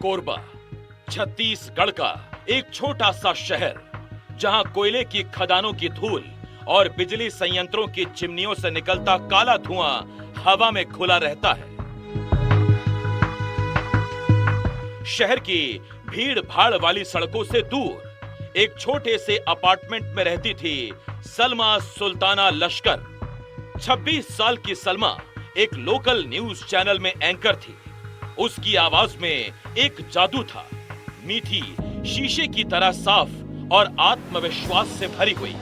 कोरबा छत्तीसगढ़ का एक छोटा सा शहर, जहां कोयले की खदानों की धूल और बिजली संयंत्रों की चिमनियों से निकलता काला धुआं हवा में घुला रहता है। शहर की भीड़ भाड़ वाली सड़कों से दूर एक छोटे से अपार्टमेंट में रहती थी सलमा सुल्ताना लश्कर। 26 साल की सलमा एक लोकल न्यूज चैनल में एंकर थी। उसकी आवाज में एक जादू था, मीठी, शीशे की तरह साफ और आत्मविश्वास से भरी हुई।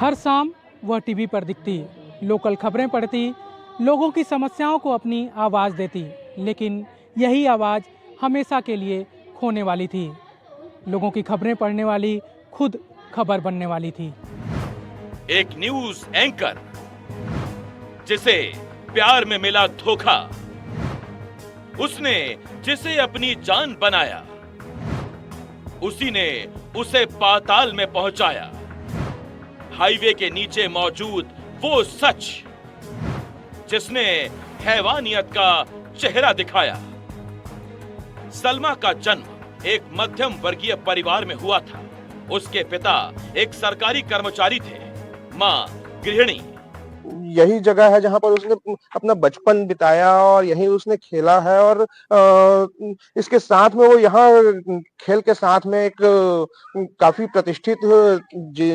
हर शाम वह टीवी पर दिखती, लोकल खबरें पढ़ती, लोगों की समस्याओं को अपनी आवाज देती, लेकिन यही आवाज हमेशा के लिए खोने वाली थी। लोगों की खबरें पढ़ने वाली खुद खबर बनने वाली थी। एक न्यूज एंकर जिसे प्यार में मिला धोखा, उसने जिसे अपनी जान बनाया, उसी ने उसे पाताल में पहुंचाया। हाईवे के नीचे मौजूद वो सच जिसने हैवानियत का चेहरा दिखाया। सलमा का जन्म एक मध्यम वर्गीय परिवार में हुआ था। उसके पिता एक सरकारी कर्मचारी थे, मां गृहिणी। यही जगह है जहां पर उसने अपना बचपन बिताया और यहीं उसने खेला है और इसके साथ में वो यहाँ खेल के साथ में एक काफी प्रतिष्ठित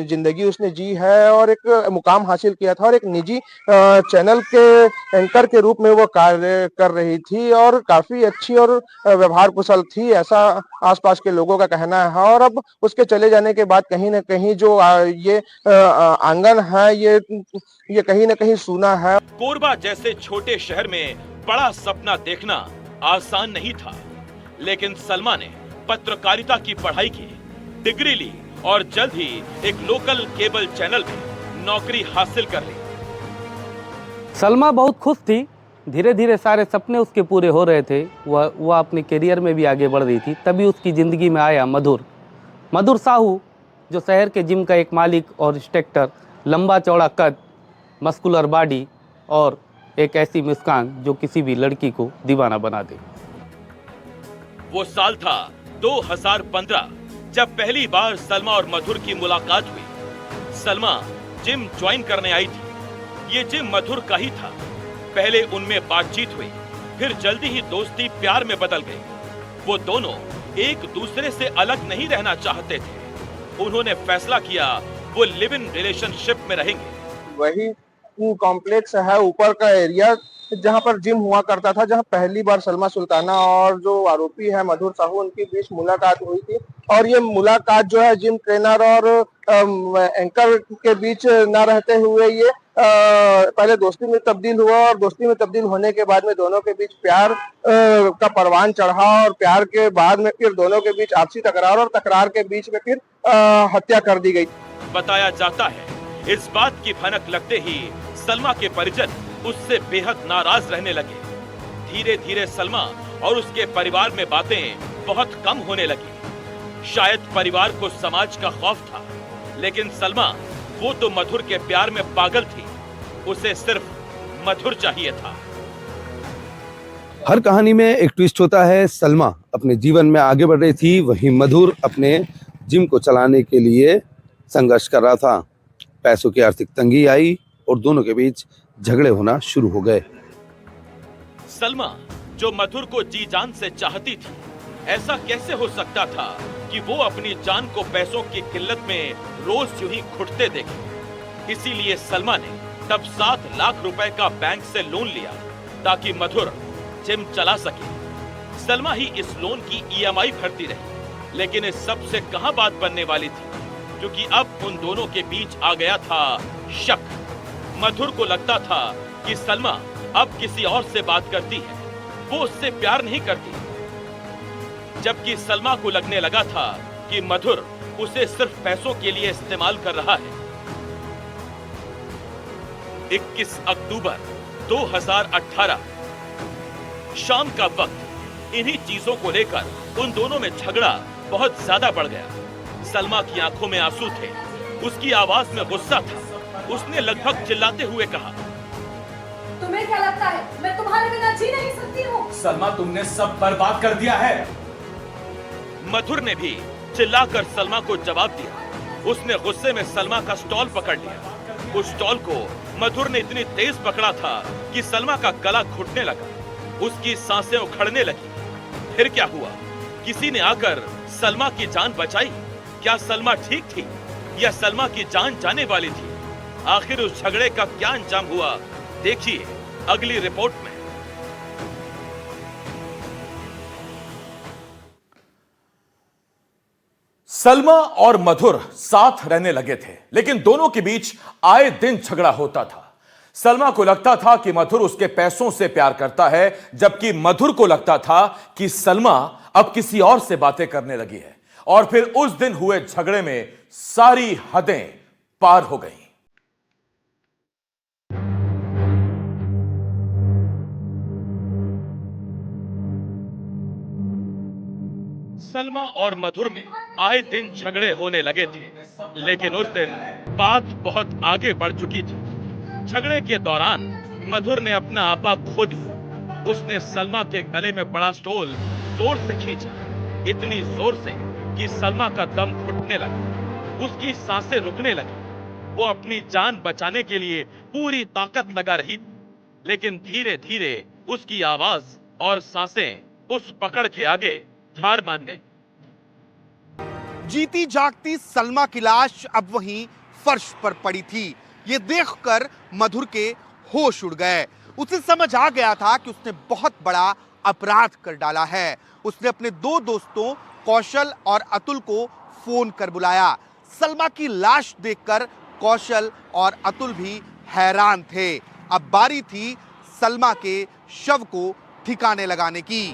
जिंदगी उसने जी है और एक मुकाम हासिल किया था और एक निजी चैनल के एंकर के रूप में वो कार्य कर रही थी और काफी अच्छी और व्यवहार कुशल थी, ऐसा आसपास के लोगों का कहना है। और अब उसके चले जाने के बाद कहीं ना कहीं जो ये आंगन है ये कहीं ना कहीं सूना है। कोरबा जैसे छोटे शहर में बड़ा सपना देखना आसान नहीं था, लेकिन सलमा ने पत्रकारिता की पढ़ाई की, डिग्री ली और जल्द ही एक लोकल केबल चैनल में नौकरी हासिल कर ली। सलमा बहुत खुश थी। धीरे धीरे सारे सपने उसके पूरे हो रहे थे। वह अपने करियर में भी आगे बढ़ रही थी। तभी उसकी जिंदगी में आया मधुर साहू, जो शहर के जिम का एक मालिक और इंस्ट्रक्टर, लंबा चौड़ा कद, मस्कुलर बॉडी और एक ऐसी मुस्कान जो किसी भी लड़की को दीवाना बना दे। वो साल था 2015 जब पहली बार सलमा और मधुर की मुलाकात हुई। सलमा जिम ज्वाइन करने आई थी। ये जिम मधुर का ही था। पहले उनमें बातचीत हुई, फिर जल्दी ही दोस्ती प्यार में बदल गई। वो दोनों एक दूसरे से अलग नहीं रहना चाहते थे। उन्होंने फैसला किया वो लिव इन रिलेशनशिप में रहेंगे। वही कॉम्प्लेक्स है ऊपर का एरिया जहां पर जिम हुआ करता था, जहां पहली बार सलमा सुल्ताना और जो आरोपी है मधुर साहू, उनके बीच मुलाकात हुई थी। और ये मुलाकात जो है जिम ट्रेनर और एंकर के बीच न रहते हुए ये पहले दोस्ती में तब्दील हुआ और दोस्ती में तब्दील होने के बाद में दोनों के बीच प्यार का परवान चढ़ा और प्यार के बाद में फिर दोनों के बीच आपसी तकरार और तकरार के बीच में फिर हत्या कर दी गई। बताया जाता है इस बात की भनक लगते ही सलमा के परिजन उससे बेहद नाराज रहने लगे। धीरे धीरे सलमा और उसके परिवार में बातें बहुत कम होने लगी। शायद परिवार को समाज का खौफ था, लेकिन सलमा वो तो मधुर के प्यार में पागल थी। उसे सिर्फ मधुर चाहिए था। हर कहानी में एक ट्विस्ट होता है। सलमा अपने जीवन में आगे बढ़ रही थी, वहीं मधुर अपने जिम को चलाने के लिए संघर्ष कर रहा था। पैसों की आर्थिक तंगी आई और दोनों के बीच झगड़े होना शुरू हो गए। सलमा जो मधुर को जी जान से चाहती थी, ऐसा कैसे हो सकता था कि वो अपनी जान को पैसों की किल्लत में रोज यूं ही घुटते देखे। इसीलिए सलमा ने तब 7 लाख रुपए का बैंक से लोन लिया ताकि मधुर जिम चला सके। सलमा ही इस लोन की EMI भरती रही, लेकिन इस सब से कहां बात बनने वाली थी, क्योंकि अब उन दोनों के बीच आ गया था शक। मधुर को लगता था कि सलमा अब किसी और से बात करती है, वो उससे प्यार नहीं करती, जबकि सलमा को लगने लगा था कि मधुर उसे सिर्फ पैसों के लिए इस्तेमाल कर रहा है। 21 अक्टूबर 2018 शाम का वक्त इन्हीं चीजों को लेकर उन दोनों में झगड़ा बहुत ज्यादा बढ़ गया। सलमा की आंखों में आंसू थे, उसकी आवाज में गुस्सा था। उसने लगभग चिल्लाते हुए कहा, तुम्हें क्या लगता है मैं तुम्हारे बिना जी नहीं सकती हूँ? सलमा, तुमने सब बर्बाद कर दिया है। मधुर ने भी चिल्लाकर सलमा को जवाब दिया। उसने गुस्से में सलमा का स्टॉल पकड़ लिया। उस स्टॉल को मधुर ने इतनी तेज पकड़ा था कि सलमा का गला घुटने लगा, उसकी सांसें उखड़ने लगी। फिर क्या हुआ? किसी ने आकर सलमा की जान बचाई। क्या सलमा ठीक थी या सलमा की जान जाने वाली थी? आखिर उस झगड़े का क्या अंजाम हुआ, देखिए अगली रिपोर्ट में। सलमा और मधुर साथ रहने लगे थे, लेकिन दोनों के बीच आए दिन झगड़ा होता था। सलमा को लगता था कि मधुर उसके पैसों से प्यार करता है, जबकि मधुर को लगता था कि सलमा अब किसी और से बातें करने लगी है। और फिर उस दिन हुए झगड़े में सारी हदें पार हो गईं। सलमा और मधुर में आए दिन झगड़े होने लगे थे, लेकिन उस दिन बात बहुत आगे बढ़ चुकी थी। झगड़े के दौरान मधुर ने अपना आपा खो दिया। उसने सलमा के गले में बड़ा स्टॉल जोर से खींचा, इतनी जोर से कि सलमा का दम घुटने लगा, उसकी सांसें रुकने लगी। वो अपनी जान बचाने के लिए पूरी ताकत लगा रही थी, लेकिन धीरे धीरे उसकी आवाज और सांसें उस पकड़ के आगे हार मान गई। जीती जागती सलमा की लाश अब वहीं फर्श पर पड़ी थी। ये देखकर मधुर के होश उड़ गए। उसे समझ आ गया था कि उसने बहुत बड़ा अपराध कर डाला है। उसने अपने दो दोस्तों कौशल और अतुल को फोन कर बुलाया। सलमा की लाश देखकर कौशल और अतुल भी हैरान थे। अब बारी थी सलमा के शव को ठिकाने लगाने की।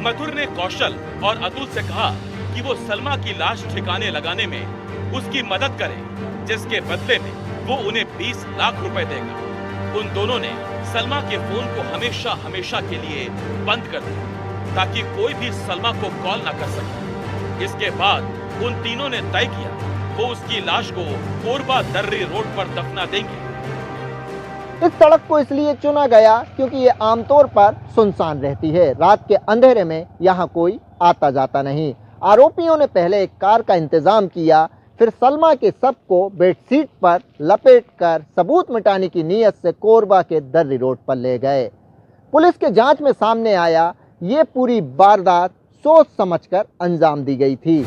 मधुर ने कौशल और अतुल से कहा कि वो सलमा की लाश ठिकाने लगाने में उसकी मदद करें, जिसके बदले में वो उन्हें 20 लाख रुपए देगा। उन दोनों ने सलमा के फोन को हमेशा हमेशा के लिए बंद कर दिया, ताकि कोई भी सलमा को कॉल ना कर सके। इसके बाद उन तीनों ने तय किया वो उसकी लाश को कोरबा दर्री रोड पर दफना देंगे। इस सड़क को इसलिए चुना गया क्योंकि ये आमतौर पर सुनसान रहती है। रात के अंधेरे में यहाँ कोई आता जाता नहीं। आरोपियों ने पहले एक कार का इंतजाम किया, फिर सलमा के शव को बेडशीट पर लपेटकर सबूत मिटाने की नीयत से कोरबा के दर्री रोड पर ले गए। पुलिस के जांच में सामने आया ये पूरी वारदात सोच समझकर अंजाम दी गई थी।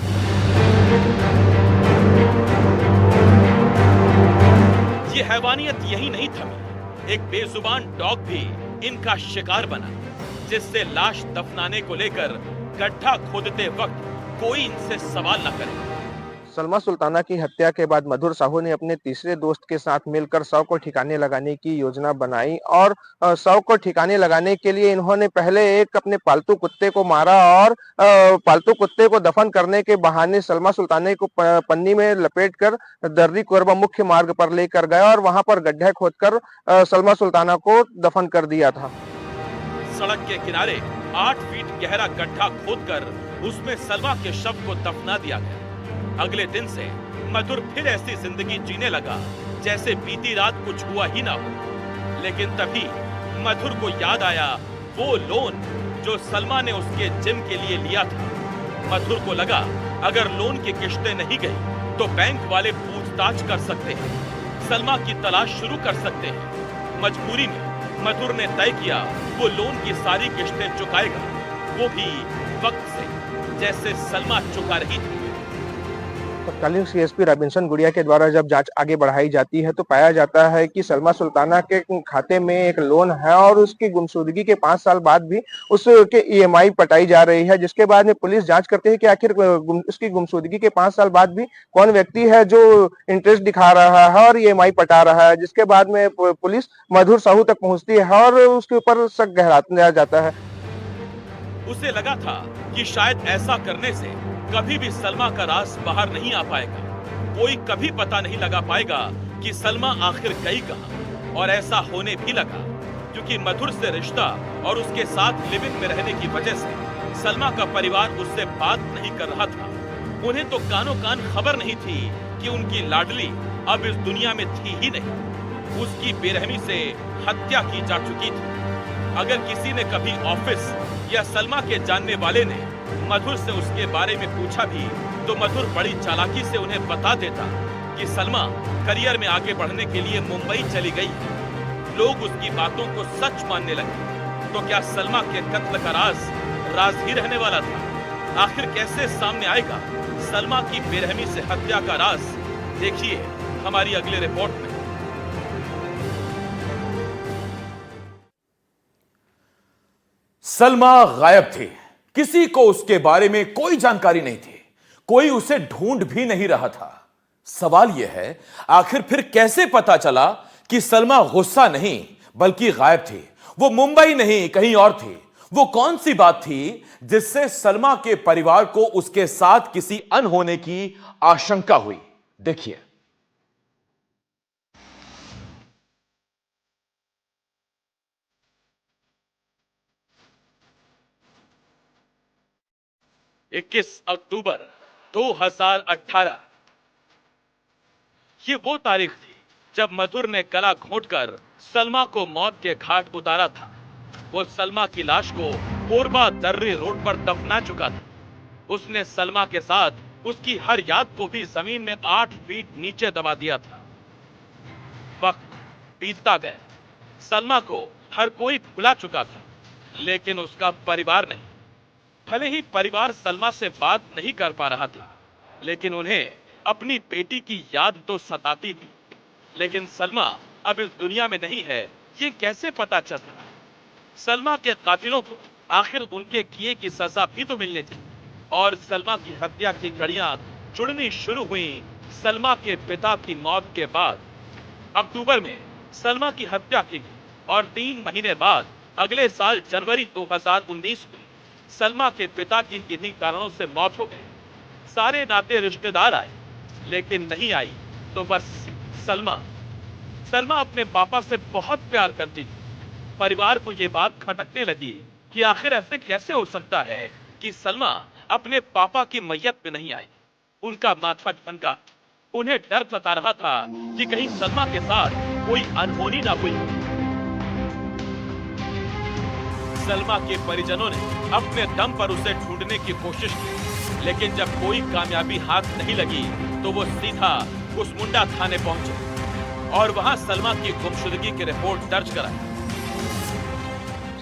ये हैवानियत यही नहीं थमी। एक बेजुबान डॉग भी इनका शिकार बना, जिससे लाश दफनाने को लेकर गड्ढा खोदते वक्त कोई इनसे सवाल न करे। सलमा सुल्ताना की हत्या के बाद मधुर साहू ने अपने तीसरे दोस्त के साथ मिलकर शव को ठिकाने लगाने की योजना बनाई और शव को ठिकाने लगाने के लिए इन्होंने पहले एक अपने पालतू कुत्ते को मारा और पालतू कुत्ते को दफन करने के बहाने सलमा सुल्ताना को पन्नी में लपेटकर दर्री कोरबा मुख्य मार्ग पर लेकर गया और वहां पर गड्ढा खोदकर सलमा सुल्ताना को दफन कर दिया था। सड़क के किनारे 8 फीट गहरा गड्ढा खोदकर उसमें सलमा के शव को दफना दिया गया। अगले दिन से मधुर फिर ऐसी जिंदगी जीने लगा जैसे बीती रात कुछ हुआ ही ना हो। लेकिन तभी मधुर को याद आया वो लोन जो सलमा ने उसके जिम के लिए लिया था। मधुर को लगा अगर लोन की किश्तें नहीं गई तो बैंक वाले पूछताछ कर सकते हैं, सलमा की तलाश शुरू कर सकते हैं। मजबूरी में मधुर ने तय किया वो लोन की सारी किश्तें चुकाएगा, वो भी वक्त से, जैसे सलमा चुका रही थी। तत्कालीन सीएसपी रॉबिन्सन गुड़िया के द्वारा जब जांच आगे बढ़ाई जाती है तो पाया जाता है कि सलमा सुल्ताना के खाते में एक लोन है और उसकी गुमशुदगी के 5 साल बाद भी उसके ईएमआई पटाई जा रही है, जिसके बाद में पुलिस जांच करती है कि आखिर उसकी गुमशुदगी के 5 साल बाद भी कौन व्यक्ति है जो इंटरेस्ट दिखा रहा है और ईएमआई पटा रहा है। जिसके बाद में पुलिस मधुर साहू तक पहुंचती है और उसके ऊपर शक गहराया जाता है। उसे लगा था कि शायद ऐसा करने से कभी भी सलमा का राज बाहर नहीं आ पाएगा, कोई कभी पता नहीं लगा पाएगा कि सलमा आखिर गई कहां। और ऐसा होने भी लगा क्योंकि मधुर से रिश्ता और उसके साथ लिव इन में रहने की वजह से सलमा का परिवार उससे बात नहीं कर रहा था। उन्हें तो कानों कान खबर नहीं थी कि उनकी लाडली अब इस दुनिया में थी ही नहीं। उसकी बेरहमी से हत्या की जा चुकी थी। अगर किसी ने कभी ऑफिस या सलमा के जानने वाले ने मधुर से उसके बारे में पूछा भी तो मधुर बड़ी चालाकी से उन्हें बता देता कि सलमा करियर में आगे बढ़ने के लिए मुंबई चली गई। लोग उसकी बातों को सच मानने लगे। तो क्या सलमा के कत्ल का राज ही रहने वाला था? आखिर कैसे सामने आएगा सलमा की बेरहमी से हत्या का राज? देखिए हमारी अगली रिपोर्ट में। सलमा गायब थी, किसी को उसके बारे में कोई जानकारी नहीं थी, कोई उसे ढूंढ भी नहीं रहा था। सवाल यह है आखिर फिर कैसे पता चला कि सलमा गुस्सा नहीं बल्कि गायब थी? वो मुंबई नहीं कहीं और थी। वो कौन सी बात थी जिससे सलमा के परिवार को उसके साथ किसी अनहोने की आशंका हुई? देखिए। अक्टूबर 2018 ये वो तारीख थी जब मधुर ने गला घोंटकर सलमा को मौत के घाट उतारा था। वो सलमा की लाश को कोरबा दर्रे रोड पर दफना चुका था। उसने सलमा के साथ उसकी हर याद को भी जमीन में 8 फीट नीचे दबा दिया था। वक्त बीतता गया, सलमा को हर कोई भुला चुका था, लेकिन उसका परिवार नहीं। भले ही परिवार सलमा से बात नहीं कर पा रहा था, लेकिन उन्हें अपनी बेटी की याद तो सताती थी। लेकिन सलमा अब इस दुनिया में नहीं है, ये कैसे पता चलता? सलमा के कातिलों को आखिर उनके किए की सजा भी तो मिलनी थी। और सलमा की हत्या की घड़ियां जुड़नी शुरू हुई सलमा के पिता की मौत के बाद। अक्टूबर में सलमा की हत्या की गई और 3 महीने बाद अगले साल जनवरी 2019 में सलमा के पिता की किन्हीं कारणों से मौत हो गई। सारे नाते रिश्तेदार आए, लेकिन नहीं आई तो बस सलमा अपने पापा से बहुत प्यार करती थी। परिवार को ये बात खटकने लगी कि आखिर ऐसे कैसे हो सकता है कि सलमा अपने पापा की मैयत में नहीं आई। उनका माथा ठनका। उन्हें डर सता रहा था कि कहीं सलमा के साथ कोई अनहोनी ना हुई। सलमा के परिजनों ने अपने दम पर उसे ढूंढने की कोशिश की, लेकिन जब कोई कामयाबी हाथ नहीं लगी तो वो सीधा कुसमुंडा थाने पहुंचे और वहां सलमा की गुमशुदगी की रिपोर्ट दर्ज कराई।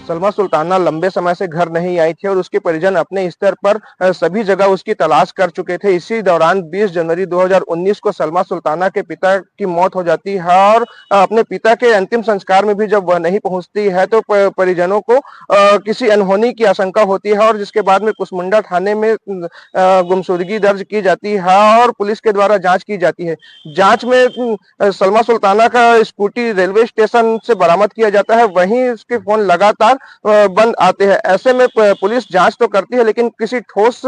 सलमा सुल्ताना लंबे समय से घर नहीं आई थी और उसके परिजन अपने स्तर पर सभी जगह उसकी तलाश कर चुके थे। इसी दौरान 20 जनवरी 2019 को सलमा सुल्ताना के पिता की मौत हो जाती है और अपने पिता के अंतिम संस्कार में भी जब वह नहीं पहुंचती है तो परिजनों को किसी अनहोनी की आशंका होती है और जिसके बाद में कुसमुंडा थाने में गुमशुदगी दर्ज की जाती है और पुलिस के द्वारा जांच की जाती है। जांच में सलमा सुल्ताना का स्कूटी रेलवे स्टेशन से बरामद किया जाता है, वहीं उसके फोन लगातार बंद आते हैं। ऐसे में पुलिस जांच तो करती है, लेकिन किसी ठोस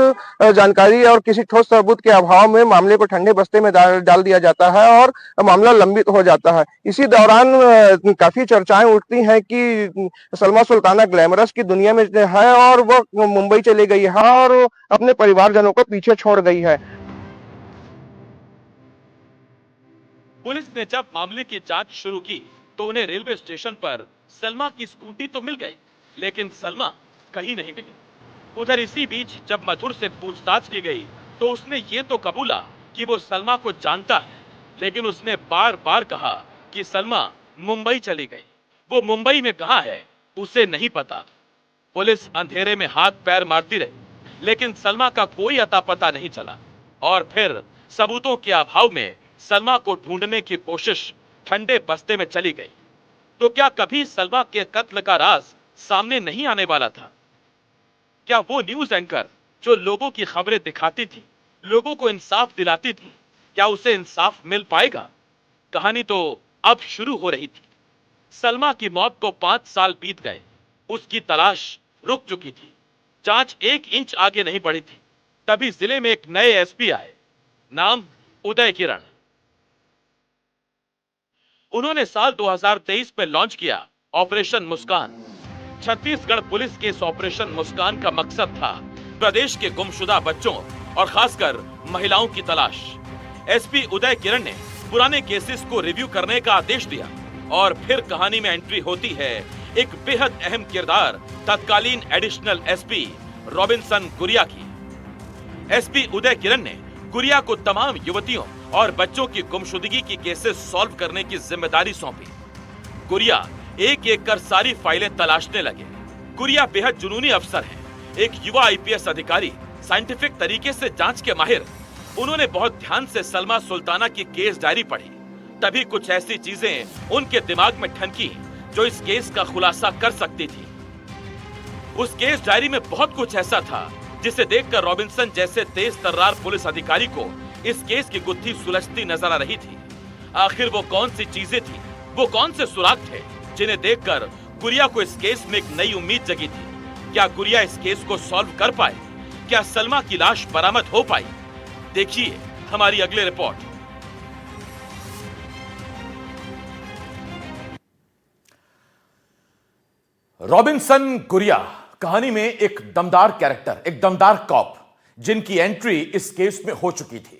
जानकारी और किसी ठोस सबूत के अभाव में मामले को ठंडे बस्ते में डाल दिया जाता है और मामला लंबित हो जाता है। इसी दौरान काफी चर्चाएं उठती हैं कि सलमा सुल्ताना ग्लैमरस की दुनिया में है और वो मुंबई चली गई है और अपने परिवारजनों को पीछे छोड़ गई है। पुलिस ने जब मामले की जांच शुरू की तो उन्हें रेलवे स्टेशन पर सलमा की स्कूटी तो मिल गई, लेकिन सलमा कहीं नहीं मिली। उधर इसी बीच जब मधुर से पूछताछ की गई तो उसने ये तो कबूला कि वो सलमा को जानता है, लेकिन उसने बार बार कहा कि सलमा मुंबई चली गई। वो मुंबई में कहाँ है उसे नहीं पता। पुलिस अंधेरे में हाथ पैर मारती रही, लेकिन सलमा का कोई अता पता नहीं चला और फिर सबूतों के अभाव में सलमा को ढूंढने की कोशिश ठंडे बस्ते में चली गई। तो क्या कभी सलमा के कत्ल का राज सामने नहीं आने वाला था? क्या वो न्यूज एंकर जो लोगों की खबरें दिखाती थी, लोगों को इंसाफ दिलाती थी, क्या उसे इंसाफ मिल पाएगा? कहानी तो अब शुरू हो रही थी। सलमा की मौत को 5 साल बीत गए। उसकी तलाश रुक चुकी थी। जांच 1 इंच आगे नहीं बढ़ी थी। तभी जिले में एक नए एसपी आए, नाम उदय किरण। उन्होंने साल 2023 में लॉन्च किया ऑपरेशन मुस्कान। छत्तीसगढ़ पुलिस के इस ऑपरेशन मुस्कान का मकसद था प्रदेश के गुमशुदा बच्चों और खासकर महिलाओं की तलाश। एसपी उदय किरण ने पुराने केसेस को रिव्यू करने का आदेश दिया और फिर कहानी में एंट्री होती है एक बेहद अहम किरदार तत्कालीन एडिशनल एसपी रॉबिन्सन गुरिया की। एसपी उदय किरण ने गुरिया को तमाम युवतियों और बच्चों की गुमशुदगी की केसेस सॉल्व करने की जिम्मेदारी सौंपी। गुरिया एक एक कर सारी फाइलें तलाशने लगे। गुरिया बेहद जुनूनी अफसर हैं, एक युवा आईपीएस अधिकारी, साइंटिफिक तरीके से जांच के माहिर। उन्होंने बहुत ध्यान से सलमा सुल्ताना की केस डायरी पढ़ी। तभी कुछ ऐसी चीजें उनके दिमाग में ठनकी जो इस केस का खुलासा कर सकती थी। उस केस डायरी में बहुत कुछ ऐसा था जिसे देखकर रॉबिन्सन जैसे तेज तर्रार पुलिस अधिकारी को इस केस की गुत्थी सुलझती नजर आ रही थी। आखिर वो कौन सी चीजें थी, वो कौन से सुराग थे जिन्हें देखकर गुरिया को इस केस में एक नई उम्मीद जगी थी। क्या गुरिया इस केस को सॉल्व कर पाए? क्या सलमा की लाश बरामद हो पाई? देखिए हमारी अगली रिपोर्ट। रॉबिन्सन गुरिया कहानी में एक दमदार कैरेक्टर, एक दमदार कॉप, जिनकी एंट्री इस केस में हो चुकी थी।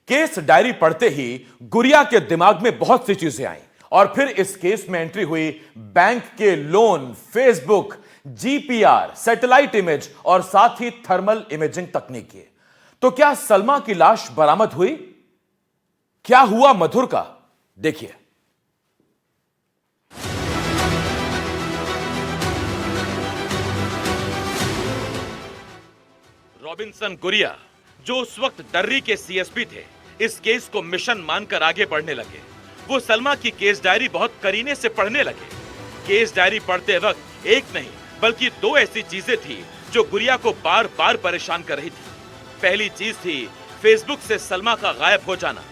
केस डायरी पढ़ते ही गुरिया के दिमाग में बहुत सी चीजें आईं और फिर इस केस में एंट्री हुई बैंक के loan, Facebook, GPR, satellite image और साथ ही थर्मल इमेजिंग तकनीक की। तो क्या सलमा की लाश बरामद हुई? क्या हुआ मधुर का? देखिए। रॉबिन्सन गुरिया, जो उस वक्त दर्री के सीएसपी थे, इस केस को मिशन मानकर आगे बढ़ने लगे। वो सलमा की केस डायरी बहुत करीने से पढ़ने लगे। केस डायरी पढ़ते वक्त एक नहीं बल्कि दो ऐसी चीजें थी जो गुरिया को बार बार परेशान कर रही थी। पहली चीज थी फेसबुक से सलमा का गायब हो जाना।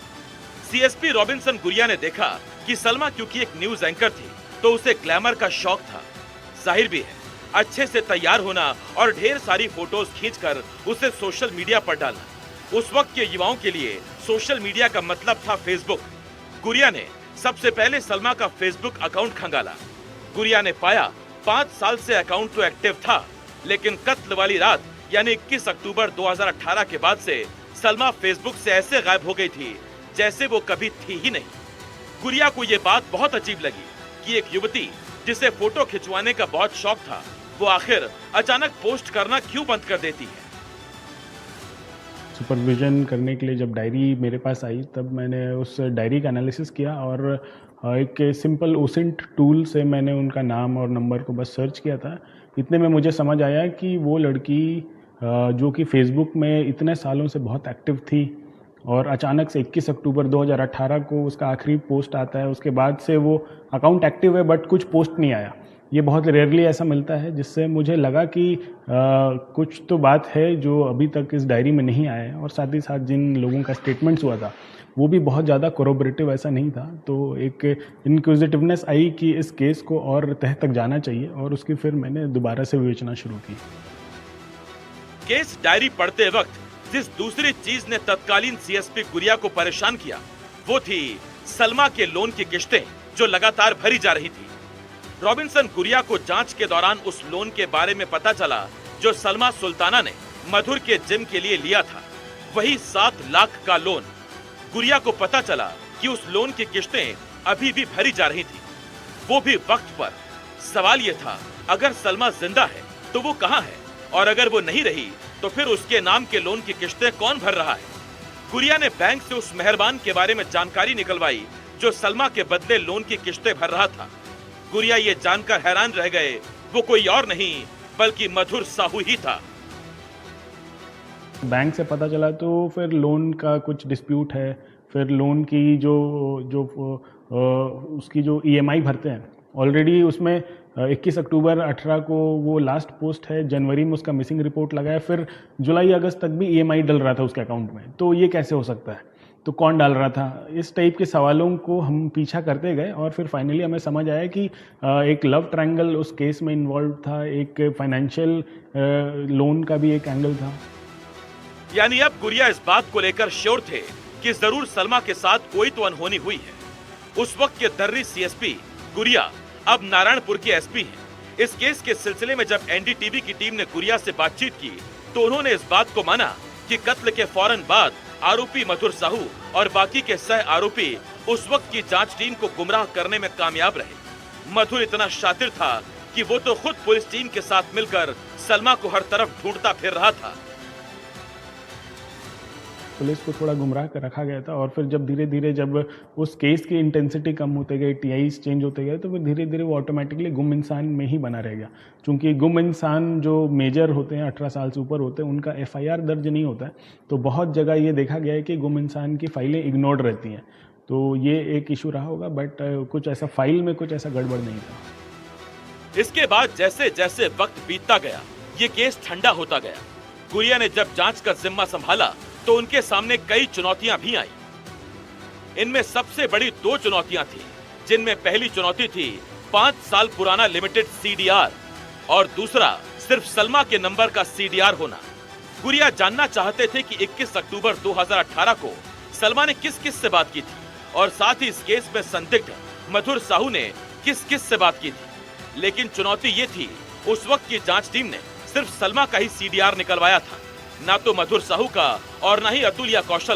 सीएसपी रॉबिन्सन गुरिया ने देखा कि सलमा क्योंकि एक न्यूज एंकर थी तो उसे ग्लैमर का शौक था। जाहिर भी है, अच्छे से तैयार होना और ढेर सारी फोटोज खींचकर उसे सोशल मीडिया पर डालना। उस वक्त के युवाओं के लिए सोशल मीडिया का मतलब था फेसबुक। गुरिया ने सबसे पहले सलमा का फेसबुक अकाउंट खंगाला। गुरिया ने पाया 5 साल से अकाउंट तो एक्टिव था, लेकिन कत्ल वाली रात यानी 21 अक्टूबर 2018 के बाद से सलमा फेसबुक से ऐसे गायब हो गई थी जैसे वो कभी थी ही नहीं। गुरिया को ये बात बहुत अजीब लगी कि एक युवती जिसे फोटो खिंचवाने का बहुत शौक था, वो आखिर अचानक पोस्ट करना क्यों बंद कर देती है। सुपरविजन करने के लिए जब डायरी मेरे पास आई तब मैंने उस डायरी का एनालिसिस किया और एक सिंपल ओसिंट टूल से मैंने उनका नाम और नंबर को बस सर्च किया था। इतने में मुझे समझ आया कि वो लड़की जो कि फेसबुक में इतने सालों से बहुत एक्टिव थी और अचानक से 21 अक्टूबर 2018 को उसका आखिरी पोस्ट आता है। उसके बाद से वो अकाउंट एक्टिव है बट कुछ पोस्ट नहीं आया। ये बहुत रेयरली ऐसा मिलता है, जिससे मुझे लगा कि कुछ तो बात है जो अभी तक इस डायरी में नहीं आया है। और साथ ही साथ जिन लोगों का स्टेटमेंट्स हुआ था वो भी बहुत ज़्यादा कोरोबरेटिव ऐसा नहीं था। तो एक इनक्विजिटिवनेस आई कि इस केस को और तह तक जाना चाहिए और उसकी फिर मैंने दोबारा से विवेचना शुरू की। केस डायरी पढ़ते वक्त जिस दूसरी चीज ने तत्कालीन सीएसपी गुरिया को परेशान किया वो थी सलमा के लोन की किस्तें जो लगातार भरी जा रही थी। रॉबिन्सन गुरिया को जांच के दौरान उस लोन के बारे में पता चला जो सलमा सुल्ताना ने मधुर के जिम के लिए लिया था, वही 7 लाख का लोन। गुरिया को पता चला कि उस लोन की किस्तें अभी भी भरी जा रही थी, वो भी वक्त पर। सवाल ये था, अगर सलमा जिंदा है तो वो कहाँ है, और अगर वो नहीं रही तो फिर उसके नाम के लोन की किस्तें कौन भर रहा है। गुरिया ने बैंक से उस मेहरबान के बारे में जानकारी निकलवाई जो सलमा के बदले लोन की किस्तें भर रहा था। गुरिया ये जानकर हैरान रह गए, वो कोई और नहीं बल्कि मधुर साहू ही था। बैंक से पता चला तो फिर लोन का कुछ डिस्प्यूट है। फिर लोन की उसकी जो ईएमआई भरते हैं ऑलरेडी उसमें 21 अक्टूबर 18 को वो लास्ट पोस्ट है। जनवरी में उसका मिसिंग रिपोर्ट लगा है। फिर जुलाई अगस्त तक भी ईएमआई डल रहा था उसके अकाउंट में। तो ये कैसे हो सकता है, तो कौन डाल रहा था? इस टाइप के सवालों को हम पीछा करते गए और फिर फाइनली हमें समझ आया कि एक लव ट्रायंगल उस केस में इन्वॉल्व था, एक फाइनेंशियल लोन का भी एक एंगल था। यानी अब गुरिया इस बात को लेकर श्योर थे कि जरूर सलमा के साथ कोई तो अनहोनी हुई है। उस वक्त के दर्री सीएसपी गुरिया अब नारायणपुर के एसपी हैं। इस केस के सिलसिले में जब एनडीटीवी की टीम ने गुरिया से बातचीत की तो उन्होंने इस बात को माना कि कत्ल के फौरन बाद आरोपी मधुर साहू और बाकी के सह आरोपी उस वक्त की जांच टीम को गुमराह करने में कामयाब रहे। मधुर इतना शातिर था कि वो तो खुद पुलिस टीम के साथ मिलकर सलमा को हर तरफ ढूंढता फिर रहा था। पुलिस को थोड़ा गुमराह कर रखा गया था और फिर जब धीरे धीरे जब उस केस की इंटेंसिटी कम होते गए, टीआईस चेंज होते गए, तो फिर धीरे धीरे वो ऑटोमेटिकली गुम इंसान में ही बना रह गया। क्योंकि गुम इंसान जो मेजर होते हैं, 18 साल से ऊपर होते हैं, उनका एफआईआर दर्ज नहीं होता है। तो बहुत जगह ये देखा गया है कि गुम इंसान की फाइलें इग्नोर्ड रहती हैं। तो ये एक इशू रहा होगा, बट कुछ ऐसा फाइल में कुछ ऐसा गड़बड़ नहीं था। इसके बाद जैसे जैसे वक्त बीतता गया, ये केस ठंडा होता गया। गुड़िया ने जब जांच का जिम्मा संभाला तो उनके सामने कई चुनौतियां भी आईं। इनमें सबसे बड़ी 2 चुनौतियां थी, जिनमें पहली चुनौती थी 5 साल पुराना लिमिटेड सीडीआर और दूसरा सिर्फ सलमा के नंबर का सीडीआर होना। गुड़िया जानना चाहते थे कि 21 अक्टूबर 2018 को सलमा ने किस किस से बात की थी और साथ ही इस केस में संदिग्ध मधुर साहू ने किस किस से बात की थी। लेकिन चुनौती ये थी, उस वक्त की जांच टीम ने सिर्फ सलमा का ही सीडीआर निकलवाया था, ना तो मधुर साहू का और ना ही अतुल या कौशल